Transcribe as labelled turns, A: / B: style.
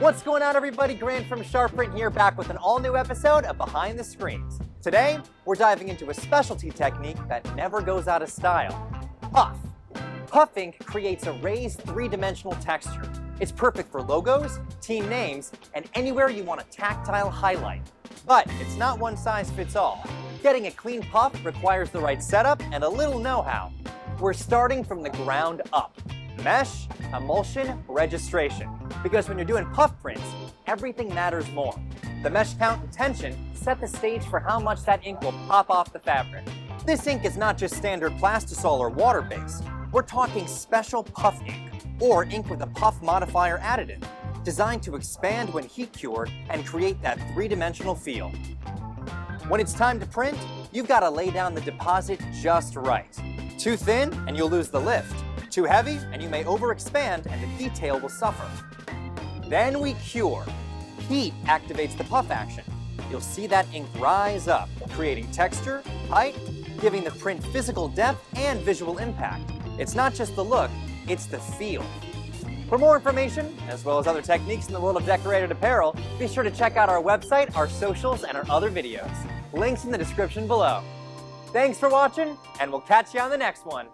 A: What's going on, everybody? Grant from Sharprint here, back with an all-new episode of Behind the Screens. Today, we're diving into a specialty technique that never goes out of style: puff. Puff ink creates a raised three-dimensional texture. It's perfect for logos, team names, and anywhere you want a tactile highlight. But it's not one size fits all. Getting a clean puff requires the right setup and a little know-how. We're starting from the ground up. Mesh, emulsion, registration. Because when you're doing puff prints, everything matters more. The mesh count and tension set the stage for how much that ink will pop off the fabric. This ink is not just standard plastisol or water base. We're talking special puff ink, or ink with a puff modifier additive, designed to expand when heat cured and create that three-dimensional feel. When it's time to print, you've got to lay down the deposit just right. Too thin, and you'll lose the lift. Too heavy, and you may overexpand and the detail will suffer. Then we cure. Heat activates the puff action. You'll see that ink rise up, creating texture, height, giving the print physical depth and visual impact. It's not just the look, it's the feel. For more information, as well as other techniques in the world of decorated apparel, be sure to check out our website, our socials, and our other videos. Links in the description below. Thanks for watching, and we'll catch you on the next one.